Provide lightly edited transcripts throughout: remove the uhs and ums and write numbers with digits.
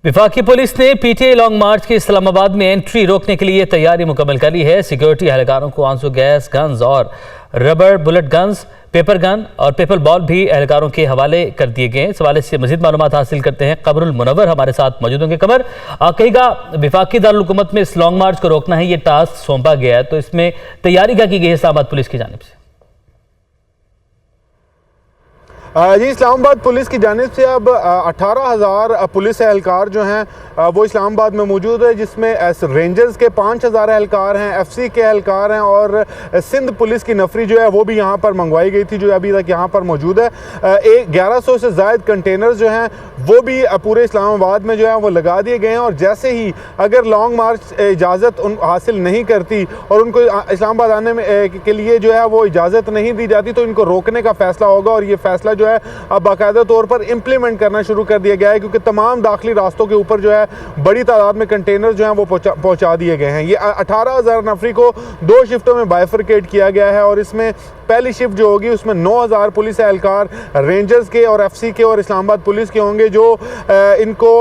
विफाकी police ने PTI long मार्च के इस्लामाबाद में एंट्री रोकने के लिए तैयारी मुकम्मल कर ली है। सिक्योरिटी एहलकारों को आंसू गैस गन्स और rubber bullet guns, paper gun और पेपर बॉल भी एहलकारों के हवाले कर दिए गए हैं। इस हवाले से मजीद मालूमात हासिल करते हैं कमरुल मुनव्वर हमारे साथ मौजूद होंगे। कमर, कहेगा विफाकी दारुल हुकूमत में इस लॉन्ग मार्च को रोकना है, ये टास्क सौंपा गया है, तो इसमें तैयारी क्या की गई है इस्लामाबाद पुलिस की जानिब से? जी, इस्लामाबाद पुलिस की जानिब से अब 18,000 पुलिस एहलकार जो हैं वो इस्लामाबाद में मौजूद है, जिसमें रेंजर्स के 5,000 एहलकार हैं, एफसी के एहलकार हैं और सिंध पुलिस की नफरी जो है वो भी यहाँ पर मंगवाई गई थी, जो अभी तक यहाँ पर मौजूद है। 1100 से ज़ायद कंटेनर्स जो हैं वो भी पूरे इस्लामाबाद में जो है वो लगा दिए गए हैं। और जैसे ही अगर लॉन्ग मार्च इजाज़त हासिल नहीं करती और उनको इस्लामाबाद आने में के लिए जो है वो इजाज़त नहीं दी जाती, तो इनको रोकने का फ़ैसला होगा। और ये फ़ैसला जो है अब बाकायदा तौर पर इम्प्लीमेंट करना शुरू कर दिया गया है, क्योंकि तमाम दाखिली रास्तों के ऊपर जो है बड़ी तादाद में कंटेनर जो हैं वो पहुंचा दिए गए हैं। ये 18,000 नफरी को 2 शिफ्टों में बाइफरकेट किया गया है और इसमें पहली शिफ्ट जो होगी उसमें 9,000 पुलिस एहलकार रेंजर्स के और एफसी के और इस्लामाबाद पुलिस के होंगे, जो इनको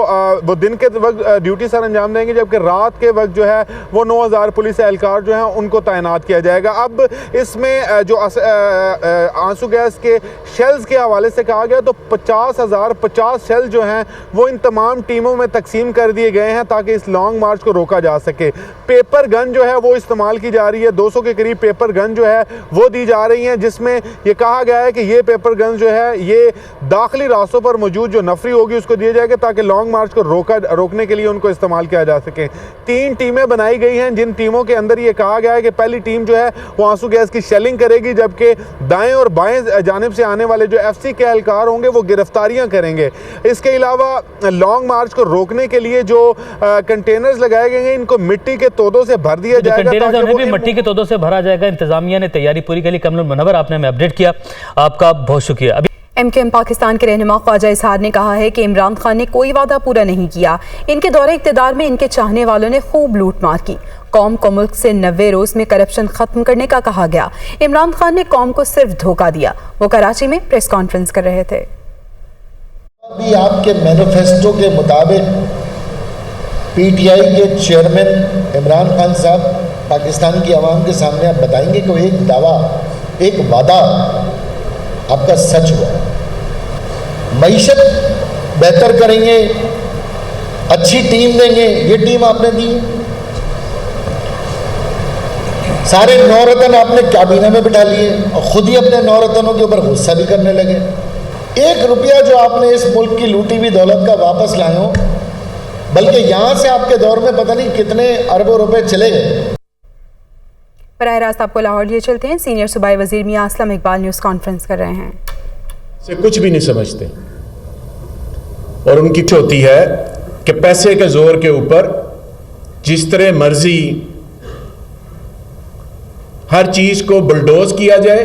वो दिन के वक्त ड्यूटी सर अंजाम देंगे, जबकि रात के वक्त जो है वो 9,000 पुलिस एहलकार जो हैं उनको तैनात किया जाएगा। अब इसमें जो आंसू गैस के शेल्स के हवाले से कहा गया, तो 50,050 शेल जो हैं वो इन तमाम टीमों में तकसीम कर दिए गए हैं ताकि इस लॉन्ग मार्च को रोका जा सके। पेपर गन जो है वो इस्तेमाल की जा रही है, 200 के करीब पेपर गन जो है वो दी जा रही हैं, जिसमें ये कहा गया है कि ये पेपर गन जो है ये दाखिली रास्तों पर मौजूद जो नफरी होगी उसको दिए जाएगा ताकि लॉन्ग मार्च को रोकने के लिए उनको इस्तेमाल किया जा सके। 3 टीमें बनाई गई हैं, जिन टीमों के अंदर ये कहा गया है कि पहली टीम जो है वो आंसू गैस की शेलिंग करेगी, जबकि दाएं और बाएं जानिब से आने वाले जो एफसी के एहलकार होंगे वो गिरफ्तारियां करेंगे। इसके अलावा लॉन्ग मार्च को रोकने के लिए जो कंटेनर्स लगाए गए हैं इनको मिट्टी के तोदों से भर दिया जाएगा, मिट्टी के तोदों से भरा जाएगा। इंतजामिया ने तैयारी पूरी कर ली। कमरुल मुनव्वर, आपने हमें अपडेट किया, आपका बहुत शुक्रिया। अभी एमकेएम पाकिस्तान के रहनुमा ख्वाजा इजहार ने कहा है कि इमरान खान ने कोई वादा पूरा नहीं किया। इनके दौरे इक़्तिदार में इनके चाहने वालों ने खूब लूटमार की। कौम को मुल्क से 90 रोज में करप्शन खत्म करने का कहा गया। इमरान खान ने कौम को सिर्फ धोखा दिया। वो कराची में प्रेस कॉन्फ्रेंस कर रहे थे। अभी आपके मैनिफेस्टो के मुताबिक पीटीआई के चेयरमैन इमरान खान साहब पाकिस्तान की आवाम के सामने आप बताएंगे कि एक दावा, एक वादा आपका सच हुआ, मईशत बेहतर करेंगे, अच्छी टीम देंगे, ये टीम आपने दी। सारे 9 रतन आपने काबीना में बिठा लिए और खुद ही अपने 9 रतनों के ऊपर गुस्सा भी करने लगे। 1 रुपया जो आपने इस मुल्क की लूटी हुई दौलत का वापस लाए हो, बल्कि यहां से आपके दौर में पता नहीं कितने अरबों रुपए चले गए। बराह रास्त आपको लाहौर लिए चलते हैं। सीनियर सूबाई वजीर मियां असलम इकबाल न्यूज़ कॉन्फ्रेंस कर रहे हैं। से कुछ भी नहीं समझते और उनकी होती है कि पैसे के जोर के ऊपर जिस तरह मर्जी हर चीज को बुलडोज किया जाए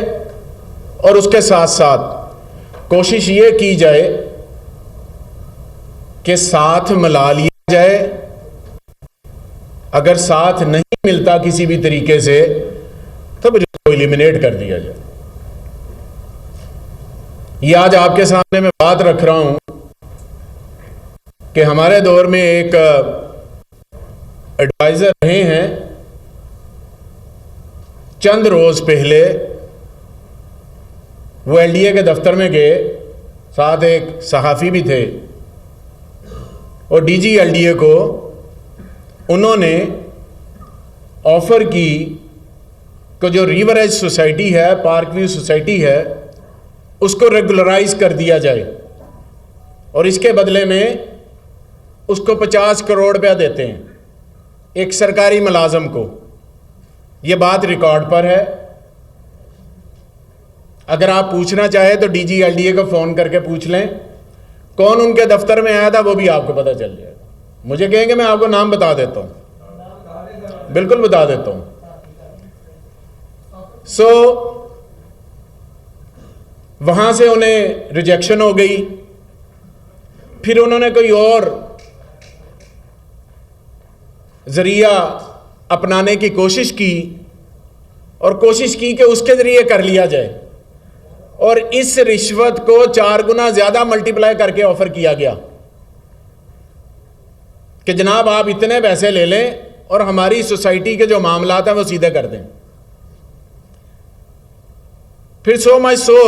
और उसके साथ साथ कोशिश ये की जाए कि साथ मिला लिया जाए। अगर साथ नहीं मिलता किसी भी तरीके से तो उसको एलिमिनेट कर दिया जाए। ये आज आपके सामने मैं बात रख रहा हूं कि हमारे दौर में एक एडवाइजर रहे हैं, चंद रोज पहले वो एलडीए के दफ्तर में गए, साथ एक सहाफ़ी भी थे और डीजी एलडीए को उन्होंने ऑफर की कि जो रिवरेज सोसाइटी है, पार्क व्यू सोसाइटी है, उसको रेगुलराइज कर दिया जाए और इसके बदले में उसको 50 करोड़ रुपया देते हैं एक सरकारी मुलाजम को। यह बात रिकॉर्ड पर है, अगर आप पूछना चाहे तो डीजी एलडीए को फोन करके पूछ लें, कौन उनके दफ्तर में आया था वो भी आपको पता चल जाएगा। मुझे कहेंगे मैं आपको नाम बता देता हूं, बिल्कुल बता देता हूं। वहां से उन्हें रिजेक्शन हो गई, फिर उन्होंने कोई और जरिया अपनाने की कोशिश की और कोशिश की कि उसके जरिए कर लिया जाए और इस रिश्वत को 4 गुना ज्यादा मल्टीप्लाई करके ऑफर किया गया। कि जनाब आप इतने पैसे ले लें और हमारी सोसाइटी के जो मामलात हैं वो सीधे कर दें। फिर सो मच सो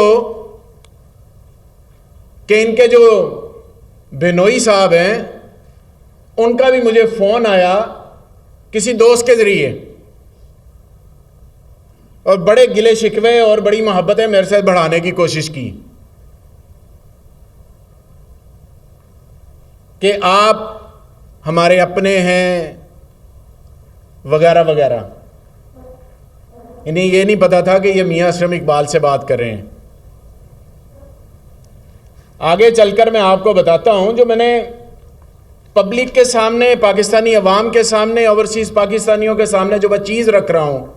कि इनके जो बेनोई साहब हैं उनका भी मुझे फोन आया किसी दोस्त के जरिए, और बड़े गिले शिकवे और बड़ी मोहब्बतें मेरे से बढ़ाने की कोशिश की कि आप हमारे अपने हैं वगैरह वगैरह। इन्हें यह नहीं पता था कि ये मियां असलम इकबाल से बात कर रहे हैं। आगे चलकर मैं आपको बताता हूं जो मैंने पब्लिक के सामने, पाकिस्तानी अवाम के सामने, ओवरसीज पाकिस्तानियों के सामने जो मैं चीज रख रहा हूं,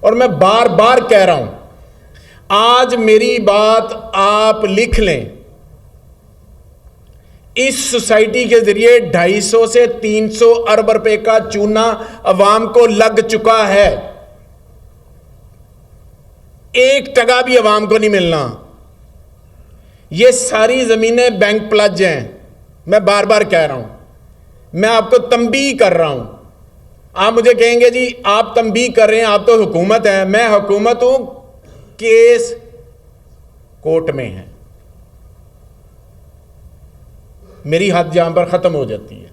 और मैं बार बार कह रहा हूं, आज मेरी बात आप लिख लें। इस सोसाइटी के जरिए 250 से 300 अरब रुपए का चूना अवाम को लग चुका है। 1 टका भी अवाम को नहीं मिलना। ये सारी जमीनें बैंक प्लज हैं। मैं बार बार कह रहा हूं, मैं आपको तंबीह कर रहा हूं। आप मुझे कहेंगे जी आप तंबीह कर रहे हैं, आप तो हुकूमत हैं। मैं हुकूमत हूं, केस कोर्ट में है। मेरी हद जहां पर खत्म हो जाती है।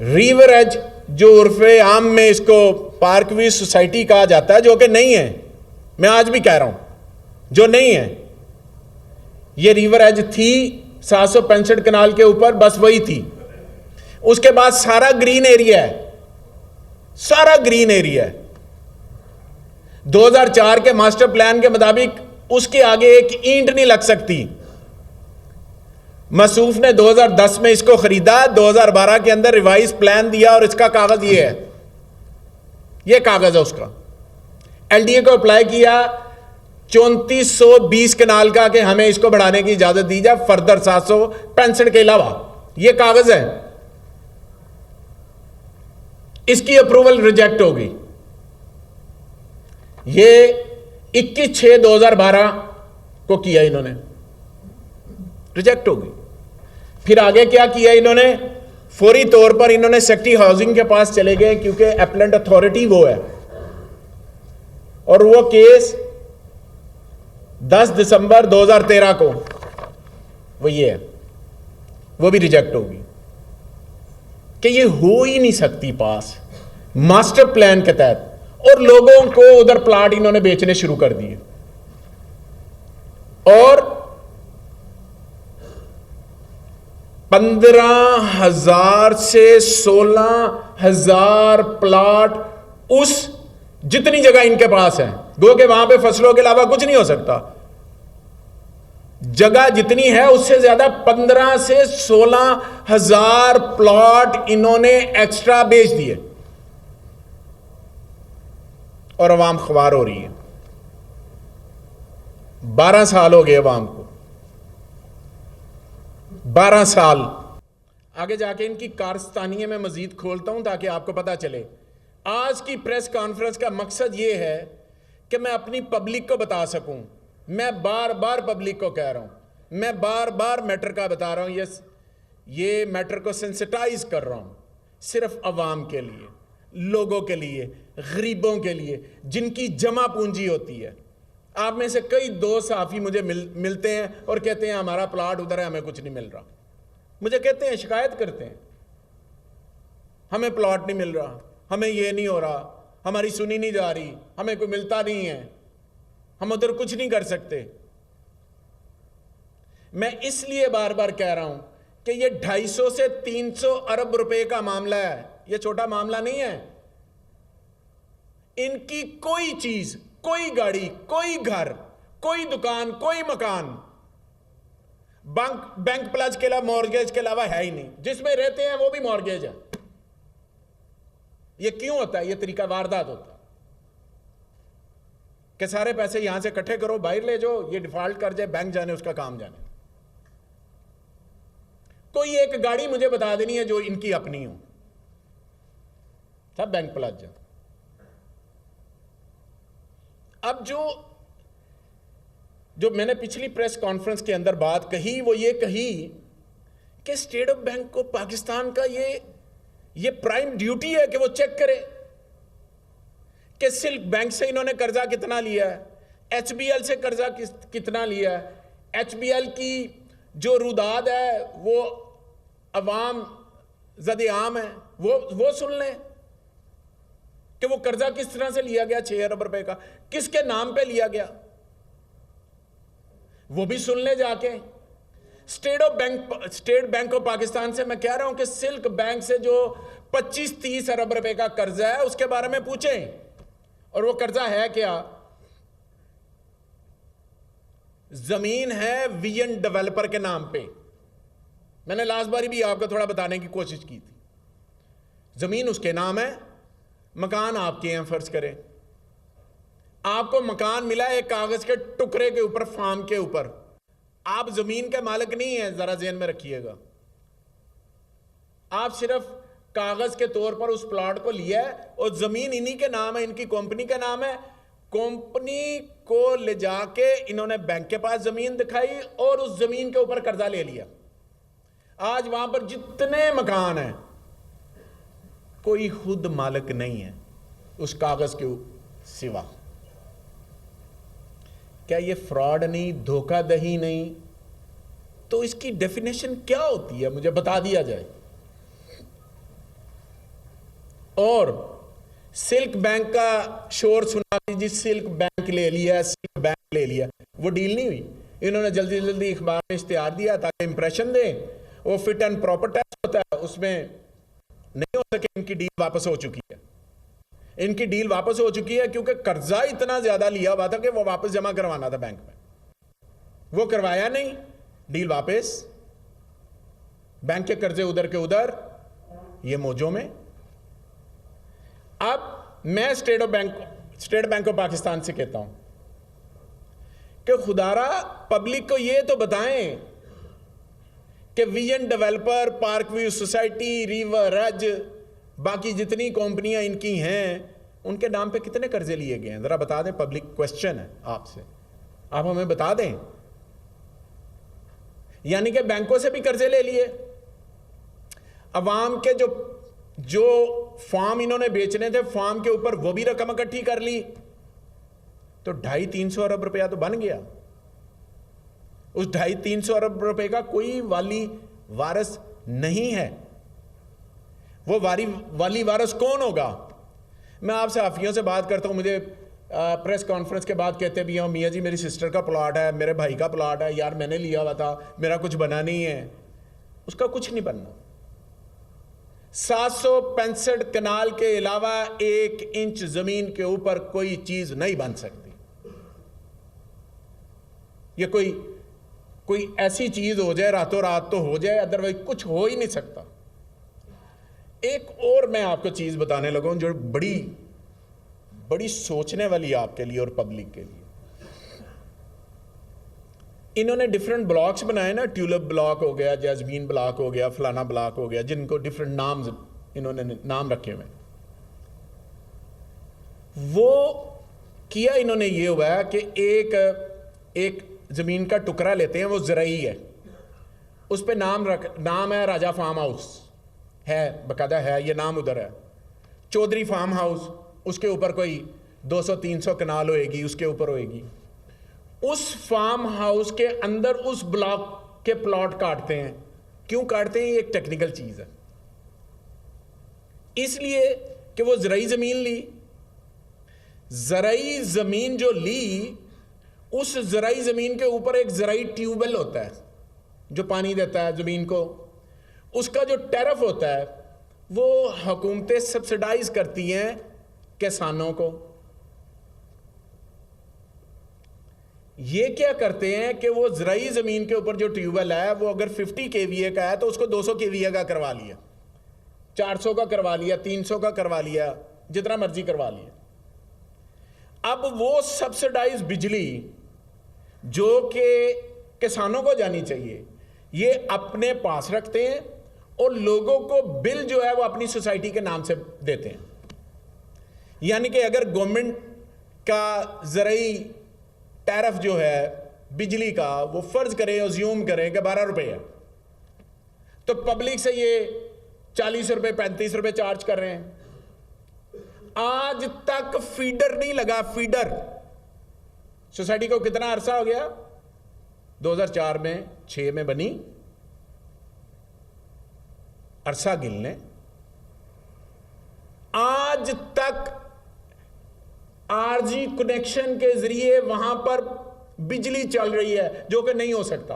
रिवर एज जो उर्फे आम में इसको पार्क व्यू सोसाइटी कहा जाता है, जो कि नहीं है, मैं आज भी कह रहा हूं जो नहीं है। ये रिवर एज थी 765 कनाल के ऊपर, बस वही थी। उसके बाद सारा ग्रीन एरिया है, सारा ग्रीन एरिया है। 2004 के मास्टर प्लान के मुताबिक उसके आगे एक ईंट नहीं लग सकती। मसूफ ने 2010 में इसको खरीदा, 2012 के अंदर रिवाइज प्लान दिया और इसका कागज ये है, ये कागज है उसका। एलडीए को अप्लाई किया 3420 कनाल का कि हमें इसको बढ़ाने की इजाजत दी जाए फर्दर 765 के अलावा। ये कागज है, इसकी अप्रूवल रिजेक्ट होगी। ये 21/6/2012 को किया इन्होंने, रिजेक्ट होगी। फिर आगे क्या किया इन्होंने, फौरी तौर पर इन्होंने सेक्रेटरी हाउसिंग के पास चले गए, क्योंकि एप्लेंट अथॉरिटी वो है, और वो केस 10 दिसंबर 2013 को वो ये है, वो भी रिजेक्ट होगी कि ये हो ही नहीं सकती पास मास्टर प्लान के तहत। और लोगों को उधर प्लाट इन्होंने बेचने शुरू कर दिए, और 15,000 से 16,000 प्लाट उस जितनी जगह इनके पास है, गो के वहां पे फसलों के अलावा कुछ नहीं हो सकता, जगह जितनी है उससे ज्यादा 15 से 16,000 प्लॉट इन्होंने एक्स्ट्रा बेच दिए, और अवाम ख्वार हो रही है। 12 साल हो गए अवाम को, 12 साल। आगे जाके इनकी कारस्तानियां मैं मजीद खोलता हूं ताकि आपको पता चले। आज की प्रेस कॉन्फ्रेंस का मकसद यह है कि मैं अपनी पब्लिक को बता सकूं। मैं बार बार पब्लिक को कह रहा हूं, मैं बार बार मैटर का बता रहा हूं, ये मैटर को सेंसिटाइज कर रहा हूं, सिर्फ अवाम के लिए, लोगों के लिए, गरीबों के लिए, जिनकी जमा पूंजी होती है। आप में से कई दोस्त सहाफ़ी मुझे मिलते हैं और कहते हैं हमारा प्लाट उधर है, हमें कुछ नहीं मिल रहा। मुझे कहते हैं, शिकायत करते हैं, हमें प्लॉट नहीं मिल रहा, हमें ये नहीं हो रहा, हमारी सुनी नहीं जा रही, हमें कोई मिलता नहीं है, हम उधर कुछ नहीं कर सकते। मैं इसलिए बार बार कह रहा हूं कि ये 250 से 300 अरब रुपए का मामला है, ये छोटा मामला नहीं है। इनकी कोई चीज, कोई गाड़ी, कोई घर, कोई दुकान, कोई मकान बैंक प्लज के अलावा, मॉर्गेज के अलावा है ही नहीं। जिसमें रहते हैं वो भी मॉर्गेज है। ये क्यों होता है? ये तरीका वारदात होता है कि सारे पैसे यहां से इकट्ठे करो, बाहर ले जाओ, ये डिफॉल्ट कर जाए, बैंक जाने उसका काम जाने। कोई एक गाड़ी मुझे बता देनी है जो इनकी अपनी हो, सब बैंक प्लज है। अब जो मैंने पिछली प्रेस कॉन्फ्रेंस के अंदर बात कही, वो ये कही कि स्टेट ऑफ बैंक को पाकिस्तान का ये प्राइम ड्यूटी है कि वो चेक करे कि सिल्क बैंक से इन्होंने कर्जा कितना लिया है, HBL से कर्जा कितना लिया है, HBL की जो रुदाद है वो अवाम ज़द आम है, वो सुन लें कि वो कर्जा किस तरह से लिया गया, 6 अरब रुपए का किसके नाम पे लिया गया, वो भी सुन ले जाके। स्टेट बैंक ऑफ पाकिस्तान से मैं कह रहा हूं कि सिल्क बैंक से जो 25-30 अरब रुपए का कर्जा है उसके बारे में पूछें। और वो कर्जा है क्या? जमीन है विजन डेवलपर के नाम पे। मैंने लास्ट बारी भी आपको थोड़ा बताने की कोशिश की थी। जमीन उसके नाम है, मकान आपके हैं, फर्ज करें आपको मकान मिला एक कागज के टुकड़े के ऊपर, फार्म के ऊपर, आप जमीन के मालिक नहीं हैं, जरा ज़हन में रखिएगा। आप सिर्फ कागज के तौर पर उस प्लॉट को लिया है और जमीन इन्हीं के नाम है, इनकी कंपनी का नाम है। कंपनी को ले जाके इन्होंने बैंक के पास जमीन दिखाई और उस जमीन के ऊपर कर्जा ले लिया। आज वहां पर जितने मकान हैं कोई खुद मालिक नहीं है उस कागज के सिवा। क्या ये फ्रॉड नहीं, धोखाधड़ी नहीं? तो इसकी डेफिनेशन क्या होती है, मुझे बता दिया जाए। और सिल्क बैंक का शोर सुना जी, सिल्क बैंक ले लिया, सिल्क बैंक ले लिया, वो डील नहीं हुई। इन्होंने जल्दी जल्दी अखबार में इश्तिहार दिया ताकि इंप्रेशन दें। वो फिट एंड प्रॉपर टेस्ट होता है, उसमें नहीं हो सके। इनकी डील वापस हो चुकी है, इनकी डील वापस हो चुकी है क्योंकि कर्जा इतना ज्यादा लिया हुआ था कि वो वापस जमा करवाना था बैंक में, वो करवाया नहीं, डील वापस। बैंक के कर्जे उधर के उधर, ये मौजों में। अब मैं स्टेट बैंक ऑफ पाकिस्तान से कहता हूं कि खुदारा पब्लिक को ये तो बताएं कि Vision Developer, Park View Society, River Edge, बाकी जितनी कंपनियां इनकी हैं उनके नाम पे कितने कर्जे लिए गए हैं, जरा बता दें। पब्लिक क्वेश्चन है आपसे, आप हमें बता दें। यानी कि बैंकों से भी कर्जे ले लिए, अवाम के जो फार्म इन्होंने बेचने थे, फार्म के ऊपर वो भी रकम इकट्ठी कर ली, तो 250-300 अरब रुपया तो बन गया। उस 250-300 अरब रुपए का कोई वाली वारिस नहीं है। वो वाली वारिस कौन होगा? मैं आपसे हाफियों से बात करता हूं, मुझे प्रेस कॉन्फ्रेंस के बाद कहते भी हैं मियाँ जी मेरी सिस्टर का प्लॉट है, मेरे भाई का प्लॉट है, यार मैंने लिया हुआ था, मेरा कुछ बना नहीं है। उसका कुछ नहीं बनना। 765 कनाल के अलावा 1 इंच जमीन के ऊपर कोई चीज नहीं बन सकती। ये कोई ऐसी चीज हो जाए रातों रात तो हो जाए, अदरवाइज कुछ हो ही नहीं सकता। एक और मैं आपको चीज बताने लगा हूं जो बड़ी सोचने वाली आपके लिए और पब्लिक के लिए। इन्होंने डिफरेंट ब्लॉक्स बनाए ना, ट्यूलिप ब्लॉक हो गया, जैस्मीन ब्लॉक हो गया, फलाना ब्लॉक हो गया, जिनको डिफरेंट नाम इन्होंने नाम रखे हुए। वो किया इन्होंने ये हुआ है कि एक जमीन का टुकड़ा लेते हैं, वो ज़राई है, उस पे नाम है राजा फार्म हाउस है, बकायदा है, ये नाम उधर है। चौधरी फार्म हाउस, उसके ऊपर कोई 200-300 कनाल होएगी, उसके ऊपर होएगी। उस फार्म हाउस के अंदर उस ब्लॉक के प्लॉट काटते हैं। क्यों काटते हैं? ये एक टेक्निकल चीज है। इसलिए कि वो ज़राई जमीन ली, ज़राई जमीन जो ली, उस ज़राई जमीन के ऊपर एक ज़राई ट्यूबवेल होता है जो पानी देता है जमीन को। उसका जो टैरिफ होता है वो हुकूमतें सब्सिडाइज करती हैं किसानों को। ये क्या करते हैं कि वो ज़राई ज़मीन के ऊपर जो ट्यूबवेल है वो अगर 50 kVA का है तो उसको 200 kVA का करवा लिया, 400 का करवा लिया, 300 का करवा लिया, जितना मर्जी करवा लिया। अब वो सब्सिडाइज बिजली जो कि किसानों को जानी चाहिए, ये अपने पास रखते हैं और लोगों को बिल जो है वो अपनी सोसाइटी के नाम से देते हैं। यानी कि अगर गवर्नमेंट का ज़राई टैरिफ जो है बिजली का, वो फर्ज करें, अज्यूम करें कि 12 रुपए है, तो पब्लिक से ये 40 रुपए 35 रुपए चार्ज कर रहे हैं। आज तक फीडर नहीं लगा। फीडर सोसाइटी को कितना अरसा हो गया? 2004 में 6 में बनी, अरसा गिल ने। आज तक आरजी कनेक्शन के जरिए वहां पर बिजली चल रही है, जो कि नहीं हो सकता।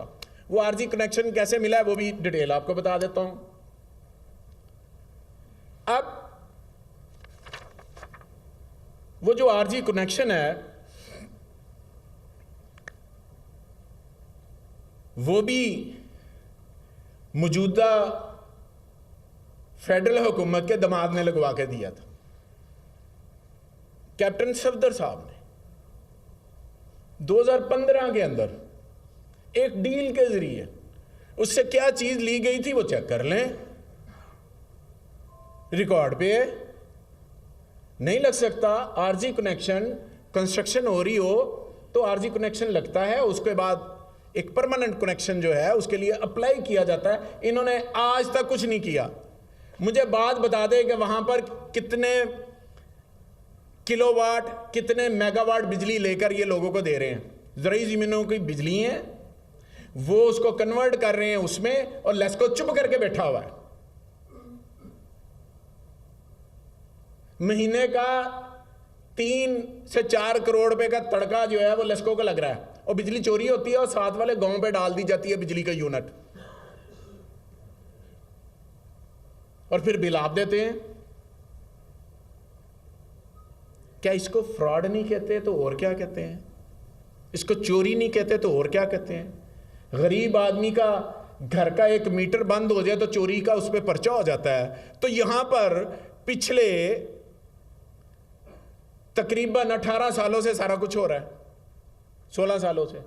वो आरजी कनेक्शन कैसे मिला है वो भी डिटेल आपको बता देता हूं। अब वो जो आरजी कनेक्शन है वो भी मौजूदा फेडरल हुकूमत के दमाद ने लगवा के दिया था, कैप्टन सफदर साहब ने 2015 के अंदर एक डील के जरिए। उससे क्या चीज ली गई थी वो चेक कर लें, रिकॉर्ड पे है। नहीं लग सकता। आरजी कनेक्शन कंस्ट्रक्शन हो रही हो तो आरजी कनेक्शन लगता है, उसके बाद एक परमानेंट कनेक्शन जो है उसके लिए अप्लाई किया जाता है। इन्होंने आज तक कुछ नहीं किया। मुझे बात बता दें कि वहां पर कितने किलोवाट कितने मेगावाट बिजली लेकर ये लोगों को दे रहे हैं। ज़रूरी ज़मीनों की बिजली है, वो उसको कन्वर्ट कर रहे हैं उसमें, और लेस्को चुप करके बैठा हुआ है। महीने का 3 से 4 करोड़ रुपए का तड़का जो है वो लेस्को को लग रहा है, और बिजली चोरी होती है और साथ वाले गांव पे डाल दी जाती है बिजली का यूनिट, और फिर बिल आप देते हैं। क्या इसको फ्रॉड नहीं कहते तो और क्या कहते हैं? इसको चोरी नहीं कहते तो और क्या कहते हैं? गरीब आदमी का घर का एक मीटर बंद हो जाए तो चोरी का उस पर पर्चा हो जाता है। तो यहां पर पिछले तकरीबन 18 सालों से सारा कुछ हो रहा है, 16 सालों से।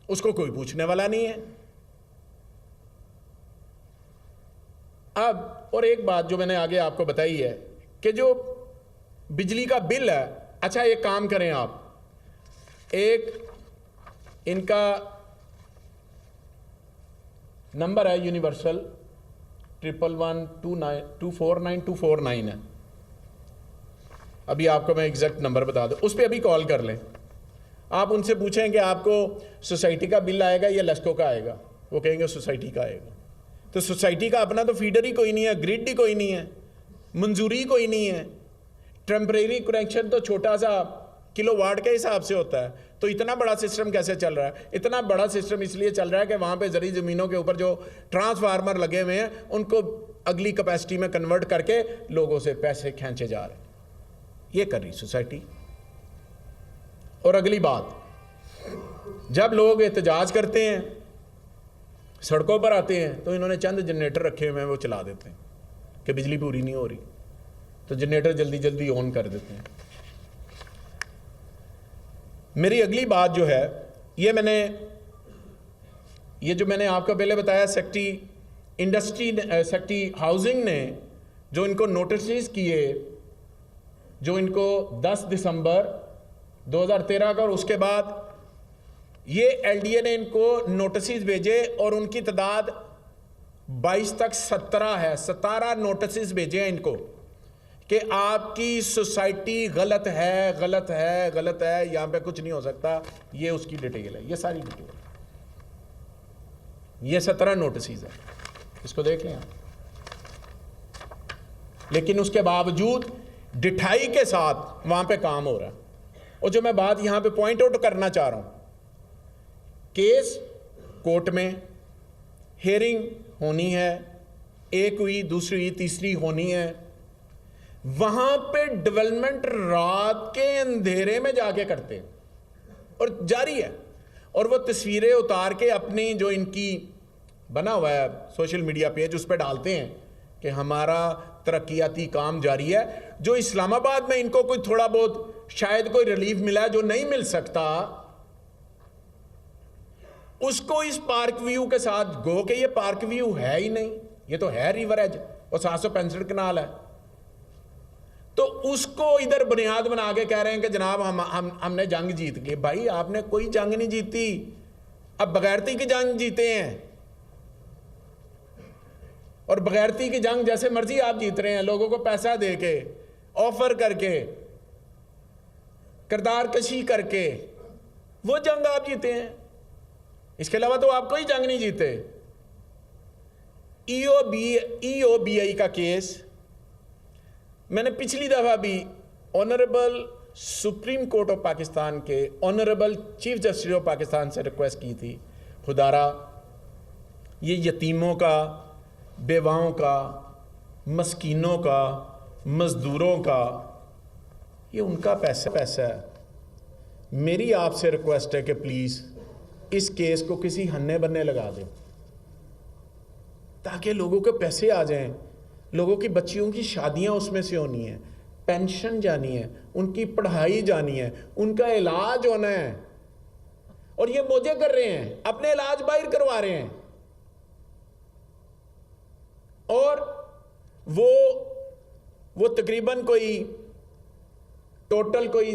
उसको कोई पूछने वाला नहीं है। अब और एक बात जो मैंने आगे आपको बताई है कि जो बिजली का बिल है, अच्छा एक काम करें आप, एक इनका नंबर है यूनिवर्सल 111249249 है। अभी आपको मैं एग्जैक्ट नंबर बता दूं, उस पर अभी कॉल कर लें। आप उनसे पूछें कि आपको सोसाइटी का बिल आएगा या लेस्को का आएगा, वो कहेंगे सोसाइटी का आएगा। तो सोसाइटी का अपना तो फीडर ही कोई नहीं है, ग्रिड ही कोई नहीं है, मंजूरी कोई नहीं है। टेम्परेरी कनेक्शन तो छोटा सा किलोवाट के हिसाब से होता है। तो इतना बड़ा सिस्टम कैसे चल रहा है? इतना बड़ा सिस्टम इसलिए चल रहा है कि वहाँ पे ज़रूरी ज़मीनों के ऊपर जो ट्रांसफार्मर लगे हुए हैं उनको अगली कैपेसिटी में कन्वर्ट करके लोगों से पैसे खींचे जा रहे हैं। ये कर रही सोसाइटी। और अगली बात, जब लोग एहतजाज करते हैं, सड़कों पर आते हैं, तो इन्होंने चंद जनरेटर रखे हुए हैं, वो चला देते हैं कि बिजली पूरी नहीं हो रही, तो जनरेटर जल्दी जल्दी ऑन कर देते हैं। मेरी अगली बात जो है, ये जो मैंने आपको पहले बताया, सेक्रेटरी हाउसिंग ने जो इनको नोटिस किए, जो इनको 10 दिसंबर 2013 का, और उसके बाद ये एलडीए ने इनको नोटिस भेजे और उनकी तादाद 22 तक 17 है। 17 नोटिस भेजे हैं इनको कि आपकी सोसाइटी गलत है, गलत है, गलत है, यहां पे कुछ नहीं हो सकता। ये उसकी डिटेल है, ये सारी डिटेल, ये 17 नोटिस है, इसको देख लें आप। लेकिन उसके बावजूद डिठाई के साथ वहां पे काम हो रहा है। और जो मैं बात यहां पे पॉइंट आउट करना चाह रहा हूं, केस कोर्ट में, हियरिंग होनी है, एक हुई, दूसरी हुई, तीसरी होनी है, वहां पे डेवलपमेंट रात के अंधेरे में जाके करते हैं और जारी है। और वो तस्वीरें उतार के अपनी जो इनकी बना हुआ है सोशल मीडिया पेज, उस पर डालते हैं कि हमारा तरक्याती काम जारी है। जो इस्लामाबाद में इनको कोई थोड़ा बहुत शायद कोई रिलीफ मिला है, जो नहीं मिल सकता, उसको इस पार्क व्यू के साथ गो के ये पार्क व्यू है ही नहीं, ये तो है रिवर एज और 765 कनाल है। तो उसको इधर बुनियाद बना के कह रहे हैं कि जनाब हमने जंग जीत गई। भाई आपने कोई जंग नहीं जीती, अब बगैरती की जंग जीते हैं। और बगैरती की जंग जैसे मर्जी आप जीत रहे हैं, लोगों को पैसा दे के, ऑफर करके, किरदार कशी करके, वो जंग आप जीते हैं। इसके अलावा तो आप कोई जंग नहीं जीते। EOBI का केस मैंने पिछली दफा भी honourable supreme court of Pakistan के honourable chief justice of Pakistan से रिक्वेस्ट की थी, खुदारा ये यतीमों का, बेवाओं का, मस्कीनों का, मजदूरों का, ये उनका पैसा है। मेरी आपसे रिक्वेस्ट है कि प्लीज़ इस केस को किसी हन्ने बन्ने लगा दें ताकि लोगों के पैसे आ जाएं, लोगों की बच्चियों की शादियां उसमें से होनी है, पेंशन जानी है, उनकी पढ़ाई जानी है, उनका इलाज होना है। और ये मौजे कर रहे हैं, अपने इलाज बाहर करवा रहे हैं। और वो तकरीबन कोई टोटल कोई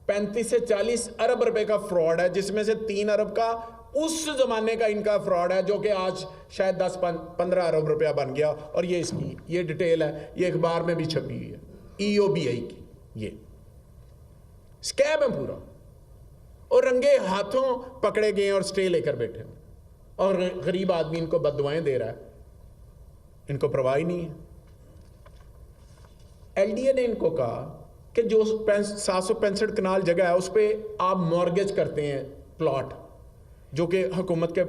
35 से 40 अरब रुपए का फ्रॉड है, जिसमें से 3 अरब का उस जमाने का इनका फ्रॉड है जो कि आज शायद 10-15 अरब रुपया बन गया। और ये इसकी ये डिटेल है, ये अखबार में भी छपी हुई है, EOBI की ये स्कैम है पूरा। और रंगे हाथों पकड़े गए और स्टे लेकर बैठे हैं, और गरीब आदमी इनको बददुआएं दे रहा है, इनको परवाह ही नहीं है। LDA ने इनको कहा कि जो 765 कनाल जगह है उस पर आप मॉर्गेज करते हैं प्लॉट, जो कि हुकूमत के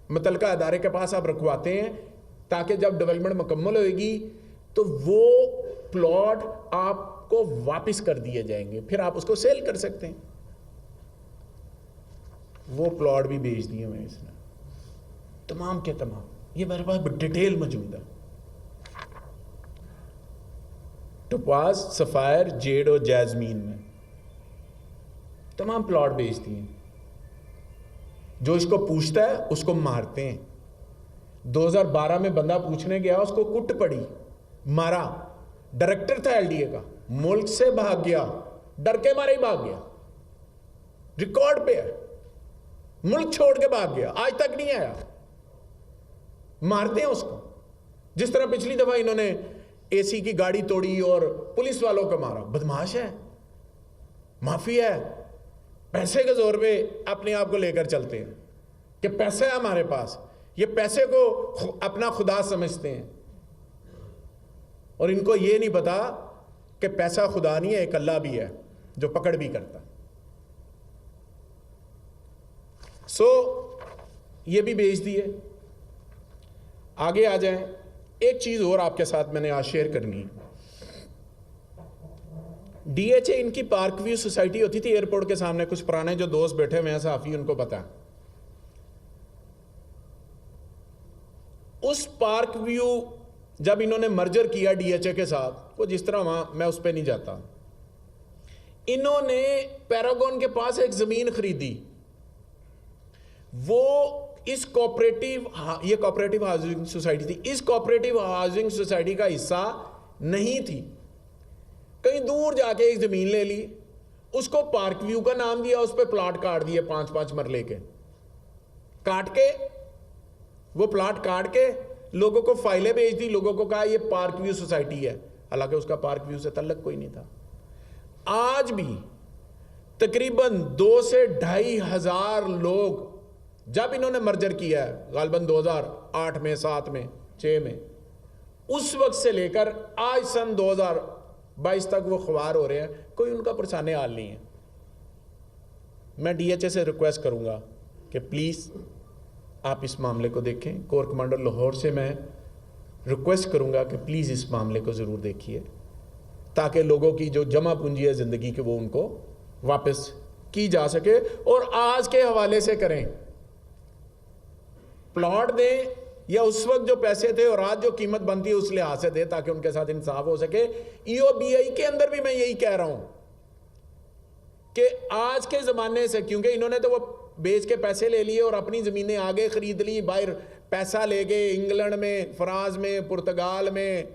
मुतलका अदारे के पास आप रखवाते हैं, ताकि जब डेवलपमेंट मुकम्मल होगी तो वो प्लॉट आपको वापस कर दिए जाएंगे, फिर आप उसको सेल कर सकते हैं। वो प्लॉट भी बेच दिए हुए इसने, तमाम के तमाम। ये मेरे पास डिटेल मौजूद है। टोपाज, सफायर, जेड और जैस्मीन में तमाम प्लॉट बेच दिए। जो इसको पूछता है उसको मारते हैं। 2012 में बंदा पूछने गया, उसको कुट पड़ी, मारा। डायरेक्टर था LDA का, मुल्क से भाग गया, डर के मारे ही भाग गया, रिकॉर्ड पे है, मुल्क छोड़ के भाग गया, आज तक नहीं आया। मारते हैं उसको, जिस तरह पिछली दफा इन्होंने AC की गाड़ी तोड़ी और पुलिस वालों को मारा। बदमाश है, माफिया है, पैसे के जोर पे अपने आप को लेकर चलते हैं कि पैसा है हमारे पास। ये पैसे को अपना खुदा समझते हैं, और इनको ये नहीं पता कि पैसा खुदा नहीं है, एक अल्लाह भी है जो पकड़ भी करता। ये भी बेच दिए। आगे आ जाएं। एक चीज और आपके साथ मैंने आज शेयर करनी है। DHA इनकी पार्क व्यू सोसाइटी होती थी एयरपोर्ट के सामने। कुछ पुराने जो दोस्त बैठे हुए हैं सहाफी, उनको पता है। उस पार्क व्यू जब इन्होंने मर्जर किया DHA के साथ, वो जिस तरह वहां, मैं उस पर नहीं जाता, इन्होंने पैरागॉन के पास एक जमीन खरीदी। वो इस ये कोऑपरेटिव हाउसिंग सोसाइटी थी, इस कोऑपरेटिव हाउसिंग सोसाइटी का हिस्सा नहीं थी। कहीं दूर जाके एक जमीन ले ली, उसको पार्क व्यू का नाम दिया, उस पर प्लाट काट दिए 5-5 मरले के। वो प्लाट काट के लोगों को फाइलें भेज दी, लोगों को कहा ये पार्क व्यू सोसाइटी है, हालांकि उसका पार्क व्यू से तल्लक कोई नहीं था। आज भी तकरीबन 2 से 2,500 हजार लोग, जब इन्होंने मर्जर किया है गालबन 2008 में, 7 में, 6 में, उस वक्त से लेकर आज सन 2022 तक वो ख्वार हो रहे हैं, कोई उनका परेशानी हाल नहीं है। मैं DHA से रिक्वेस्ट करूंगा कि प्लीज़ आप इस मामले को देखें। कोर कमांडर लाहौर से मैं रिक्वेस्ट करूंगा कि प्लीज़ इस मामले को ज़रूर देखिए, ताकि लोगों की जो जमा पूंजी है ज़िंदगी की वो उनको वापस की जा सके। और आज के हवाले से करें, प्लॉट दें, या उस वक्त जो पैसे थे और आज जो कीमत बनती है उस लिहाज से दें, ताकि उनके साथ इंसाफ हो सके। EOBI के अंदर भी मैं यही कह रहा हूं कि आज के ज़माने से, क्योंकि इन्होंने तो वो बेच के पैसे ले लिए और अपनी ज़मीनें आगे ख़रीद ली, बाहर पैसा ले गए, इंग्लैंड में, फ्रांस में, पुर्तगाल में,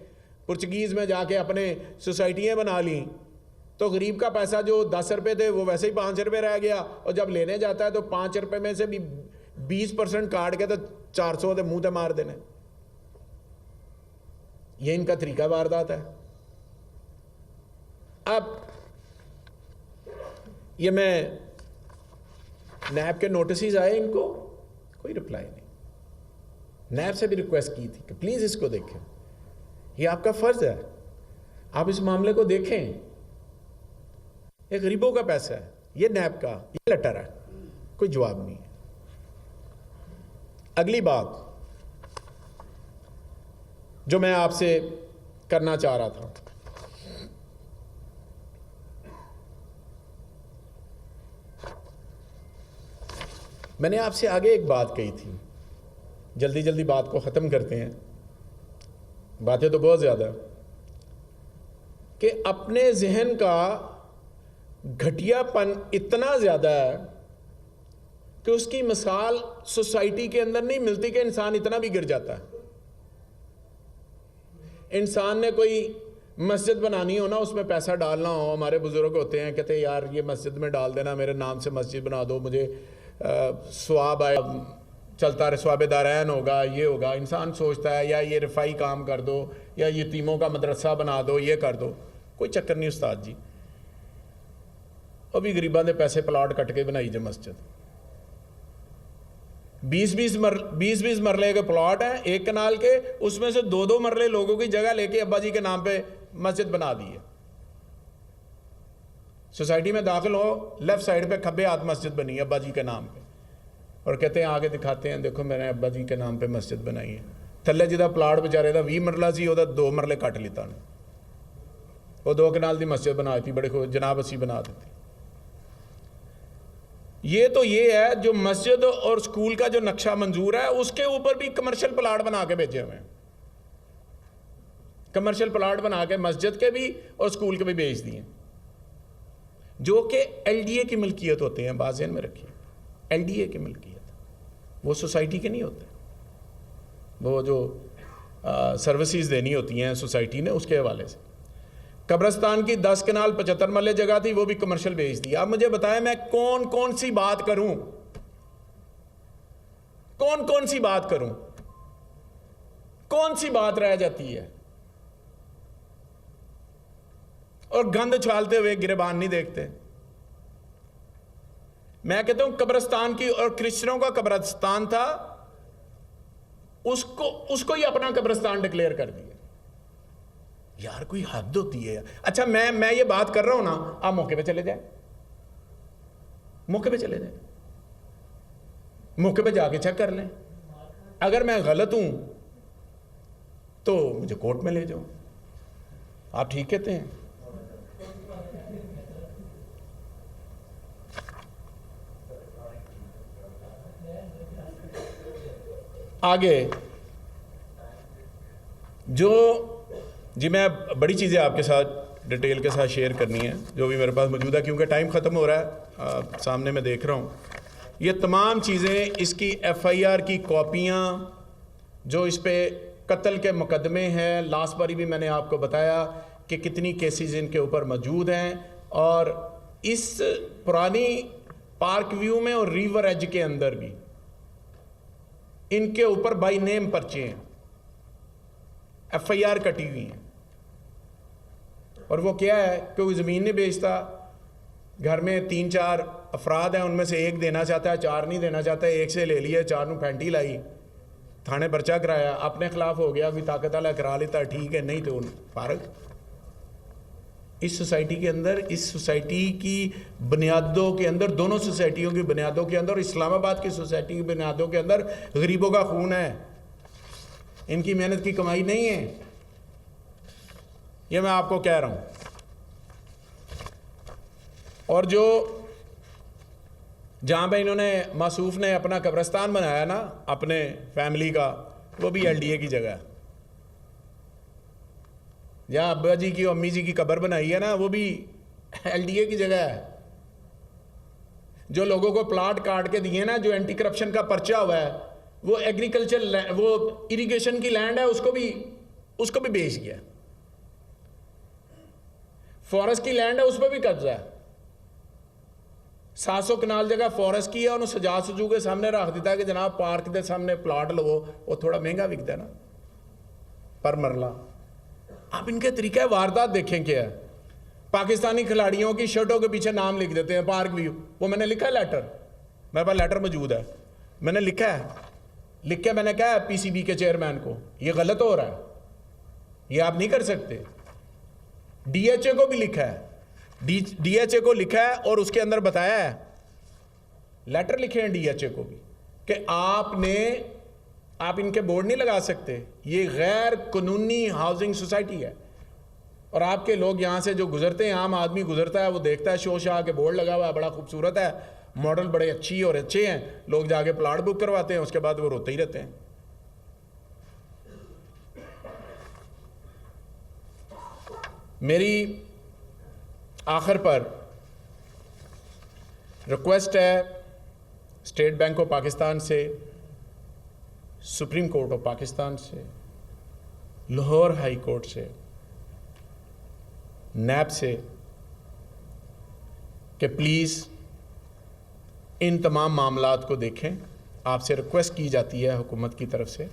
पुर्तगीज़ में जाके अपने सोसाइटियाँ बना ली। तो गरीब का पैसा जो 10 रुपये थे वो वैसे ही 5 रुपये रह गया, और जब लेने जाता है तो 5 रुपये में से भी 20% काट के तो 400 के मुँह ते मार देने। ये इनका तरीका वारदात है। अब ये मैं नैब के नोटिस आए, इनको कोई रिप्लाई नहीं। नैब से भी रिक्वेस्ट की थी कि प्लीज इसको देखें, ये आपका फर्ज है, आप इस मामले को देखें, ये गरीबों का पैसा है, ये नैब का ये लेटर है, कोई जवाब नहीं है। अगली बात जो मैं आपसे करना चाह रहा था, मैंने आपसे आगे एक बात कही थी, जल्दी जल्दी बात को ख़त्म करते हैं, बातें तो बहुत ज़्यादा, कि अपने जहन का घटियापन इतना ज़्यादा है कि उसकी मिसाल सोसाइटी के अंदर नहीं मिलती कि इंसान इतना भी गिर जाता है। इंसान ने कोई मस्जिद बनानी हो ना, उसमें पैसा डालना हो, हमारे बुजुर्ग होते हैं कहते हैं यार ये मस्जिद में डाल देना, मेरे नाम से मस्जिद बना दो, मुझे स्वाब आए, चलता रहे, स्वाब दारैन होगा, ये होगा। इंसान सोचता है या ये रफ़ाई काम कर दो, या यतीमों का मदरसा बना दो, ये कर दो। कोई चक्कर नहीं उस्ताद जी, अभी गरीबां दे पैसे प्लाट कट के बनाई जे मस्जिद। 20-20 मरले के प्लॉट हैं एक कनाल के, उसमें से 2-2 मरले लोगों की जगह लेके अब्बा जी के नाम पे मस्जिद बना दी है। सोसाइटी में दाखिल हो, लेफ्ट साइड पे खब्बे हाथ मस्जिद बनी है अब्बा जी के नाम पे, और कहते हैं आगे दिखाते हैं देखो मैंने अब्बा जी के नाम पे मस्जिद बनाई है। थल्ले जिदा प्लाट बेचारे का 20 मरला सी, ओदा 2 मरले कट लिता ने, वो 2 कनाल की मस्जिद बना दी, बड़े को जनाब असी बना देती। ये तो ये है जो मस्जिद और स्कूल का जो नक्शा मंजूर है, उसके ऊपर भी कमर्शियल प्लाट बना के भेजे हुए हैं, कमर्शियल प्लाट बना के मस्जिद के भी और स्कूल के भी बेच दिए, जो कि एलडीए की मिल्कियत होते हैं। बाज़ेन में रखिए, एलडीए की मिल्कियत, वो सोसाइटी के नहीं होते, वो जो सर्विसेज देनी होती हैं सोसाइटी ने, उसके हवाले से। कब्रिस्तान की 10 कनाल 75 मरले जगह थी, वो भी कमर्शियल बेच दी। आप मुझे बताएं मैं कौन कौन सी बात करूं, कौन कौन सी बात करूं, कौन सी बात रह जाती है? और गंद उछालते हुए गिरबान नहीं देखते। मैं कहता हूं कब्रिस्तान की, और क्रिश्चियनों का कब्रिस्तान था, उसको ही अपना कब्रिस्तान डिक्लेयर कर दिया। यार कोई हद होती है। अच्छा मैं ये बात कर रहा हूं ना, आप मौके पे चले जाए, मौके पे चले जाए, मौके पे जाके चेक कर लें। अगर मैं गलत हूं तो मुझे कोर्ट में ले जाओ। आप ठीक कहते हैं। आगे जो जी, मैं बड़ी चीज़ें आपके साथ डिटेल के साथ शेयर करनी है जो भी मेरे पास मौजूद है, क्योंकि टाइम ख़त्म हो रहा है। सामने मैं देख रहा हूँ ये तमाम चीज़ें, इसकी एफआईआर की कॉपियाँ, जो इस पे कत्ल के मुकदमे हैं, लास्ट बारी भी मैंने आपको बताया कि कितनी केसेस इनके ऊपर मौजूद हैं, और इस पुरानी पार्क व्यू में और रिवर एज के अंदर भी इनके ऊपर बाई नेम पर्चे हैं, एफआईआर कटी हुई हैं। और वो क्या है कि कोई ज़मीन नहीं बेचता, घर में 3-4 अफराद हैं, उनमें से एक देना चाहता है, 4 नहीं देना चाहता है, एक से ले लिया, 4 ਨੂੰ फैंटी लाई, थाने पर्चा कराया, अपने खिलाफ हो गया, कोई ताकत वाला करा लेता ठीक है, नहीं तो फारग। इस सोसाइटी के अंदर, इस सोसाइटी की बुनियादों के अंदर, दोनों सोसाइटियों की बुनियादों के अंदर और इस्लामाबाद की सोसाइटी की बुनियादों के अंदर गरीबों का खून है, इनकी मेहनत की कमाई नहीं है। ये मैं आपको कह रहा हूं। और जो जहां पे इन्होंने मासूफ ने अपना कब्रिस्तान बनाया ना अपने फैमिली का, वो भी एलडीए की जगह है। जहां अब्बा जी की और अम्मी जी की कब्र बनाई है ना, वो भी एलडीए की जगह है। जो लोगों को प्लाट काट के दिए ना, जो एंटी करप्शन का पर्चा हुआ है, वो एग्रीकल्चर, वो इरिगेशन की लैंड है, उसको भी बेच गया। फॉरेस्ट की लैंड है, उस पर भी कब्जा है। 700 कनाल जगह फॉरेस्ट की है, उन्होंने सजा सजू के सामने रख दिता कि जनाब पार्क के सामने प्लाट लो, वो थोड़ा महंगा बिकता है ना पर मरला। आप इनके तरीका वारदात देखें क्या है। पाकिस्तानी खिलाड़ियों की शर्टों के पीछे नाम लिख देते हैं, पार्क व्यू। वो मैंने लिखा है लेटर, मेरे पास लेटर मौजूद है, मैंने लिखा है, लिख के मैंने कहा है पीसीबी के चेयरमैन को, ये गलत हो रहा है, ये आप नहीं कर सकते। डीएचए को भी लिखा है, डीएचए को लिखा है और उसके अंदर बताया है, लेटर लिखे हैं डीएचए को भी कि आप इनके बोर्ड नहीं लगा सकते, ये गैर कानूनी हाउसिंग सोसाइटी है। और आपके लोग यहाँ से जो गुजरते हैं, आम आदमी गुजरता है, वो देखता है शो शाह के बोर्ड लगा हुआ है, बड़ा खूबसूरत है, मॉडल बड़े अच्छी और अच्छे हैं, लोग जाके प्लाट बुक करवाते हैं, उसके बाद वो रोते ही रहते हैं। मेरी आखिर पर रिक्वेस्ट है स्टेट बैंक ऑफ पाकिस्तान से, सुप्रीम कोर्ट ऑफ पाकिस्तान से, लाहौर हाई कोर्ट से, नैब से कि प्लीज़ इन तमाम मामलात को देखें। आपसे रिक्वेस्ट की जाती है हुकूमत की तरफ से।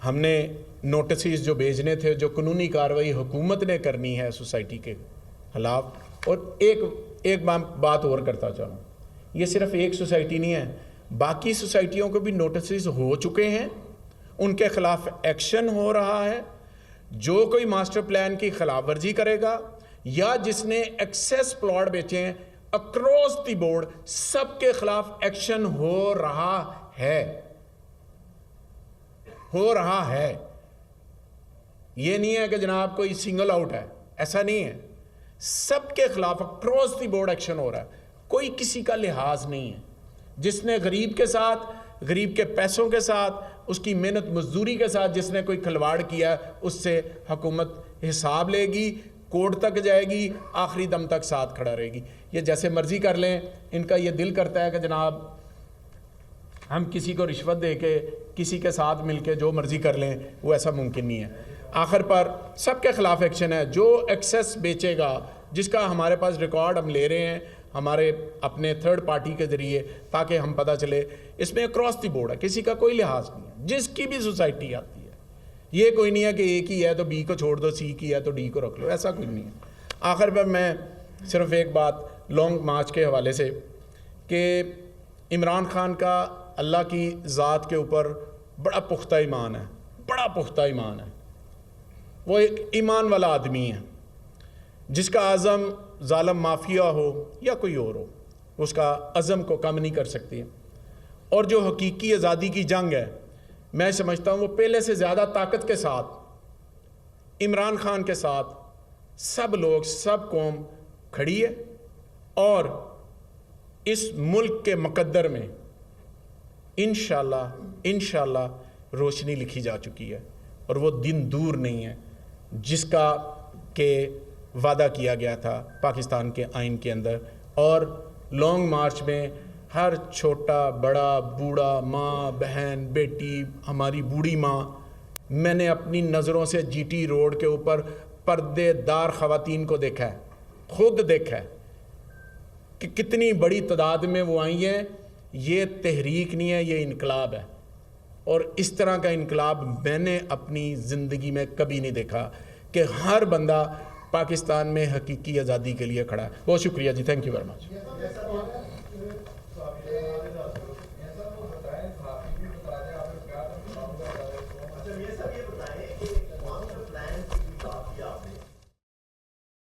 हमने नोटिस जो भेजने थे, जो कानूनी कार्रवाई हुकूमत ने करनी है सोसाइटी के खिलाफ। और एक बात और करता चाहूँ, ये सिर्फ एक सोसाइटी नहीं है, बाकी सोसाइटियों को भी नोटिस हो चुके हैं, उनके खिलाफ एक्शन हो रहा है। जो कोई मास्टर प्लान की खिलाफ वर्जी करेगा या जिसने एक्सेस प्लॉट बेचे हैं, अक्रॉस द बोर्ड सबके खिलाफ एक्शन हो रहा है। ये नहीं है कि जनाब कोई सिंगल आउट है, ऐसा नहीं है, सबके खिलाफ अक्रॉस द बोर्ड एक्शन हो रहा है। कोई किसी का लिहाज नहीं है। जिसने गरीब के साथ, गरीब के पैसों के साथ, उसकी मेहनत मजदूरी के साथ जिसने कोई खिलवाड़ किया, उससे हुकूमत हिसाब लेगी, कोर्ट तक जाएगी, आखिरी दम तक साथ खड़ा रहेगी। ये जैसे मर्जी कर लें, इनका ये दिल करता है कि जनाब हम किसी को रिश्वत दे के, किसी के साथ मिलके जो मर्जी कर लें, वो ऐसा मुमकिन नहीं है। आखिर पर सबके खिलाफ एक्शन है। जो एक्सेस बेचेगा, जिसका हमारे पास रिकॉर्ड हम ले रहे हैं हमारे अपने थर्ड पार्टी के ज़रिए, ताकि हम पता चले, इसमें अक्रॉस द बोर्ड है, किसी का कोई लिहाज नहीं है। जिसकी भी सोसाइटी आती है, ये कोई नहीं है कि ए की है तो बी को छोड़ दो, सी की है तो डी को रख लो, ऐसा कुछ नहीं है। आखिर पर मैं सिर्फ एक बात लॉन्ग मार्च के हवाले से, कि इमरान खान का अल्लाह की ज़ात के ऊपर बड़ा पुख्ता ईमान है, बड़ा पुख्ता ईमान है। वो एक ईमान वाला आदमी है, जिसका आज़म ज़ालिम माफिया हो या कोई और हो, उसका अज़म को कम नहीं कर सकती। और जो हकीकी आज़ादी की जंग है, मैं समझता हूँ वो पहले से ज़्यादा ताकत के साथ, इमरान खान के साथ सब लोग, सब कौम खड़ी है। और इस मुल्क के मुकद्दर में इंशाअल्लाह रोशनी लिखी जा चुकी है, और वो दिन दूर नहीं है जिसका के वादा किया गया था पाकिस्तान के आइन के अंदर। और लॉन्ग मार्च में हर छोटा बड़ा, बूढ़ा, माँ, बहन, बेटी, हमारी बूढ़ी माँ, मैंने अपनी नज़रों से जीटी रोड के ऊपर पर्देदार ख़वातीन को देखा है, खुद देखा है कि कितनी बड़ी तादाद में वो आई हैं। ये तहरीक नहीं है, ये इनकलाब है। और इस तरह का इनकलाब मैंने अपनी ज़िंदगी में कभी नहीं देखा कि हर बंदा पाकिस्तान में हकीकी आज़ादी के लिए खड़ा है। बहुत शुक्रिया जी, thank you very much.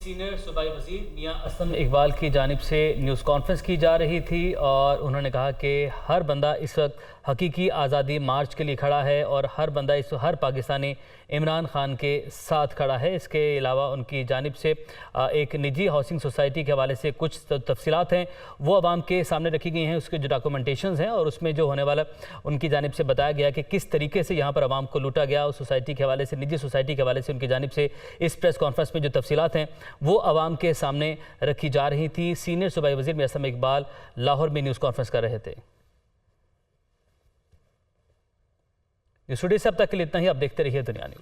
Senior सूबाई वज़ीर मियां असम इकबाल की जानिब से न्यूज़ कॉन्फ्रेंस की जा रही थी, और उन्होंने कहा कि हर बंदा इस वक्त हकीकी आज़ादी मार्च के लिए खड़ा है, और हर बंदा हर पाकिस्तानी इमरान खान के साथ खड़ा है। इसके अलावा उनकी जानिब से एक निजी हाउसिंग सोसाइटी के हवाले से कुछ तफसीलात हैं, वो आवाम के सामने रखी गई हैं, उसके जो डॉक्यूमेंटेशंस हैं, और उसमें जो होने वाला उनकी जानिब से बताया गया कि किस तरीके से यहाँ पर आवाम को लूटा गया। उस सोसाइटी के हवाले से, निजी सोसाइटी के हवाले से उनकी जानिब से इस प्रेस कॉन्फ्रेंस में जो तफसीलात हैं वो आवाम के सामने रखी जा रही थी। सीनियर सूबाई वज़ीर मियां असम इकबाल लाहौर में न्यूज़ कॉन्फ्रेंस कर रहे थे। स्टूडियो से अब तक के लिए इतना ही। आप देखते रहिए दुनिया न्यूज़।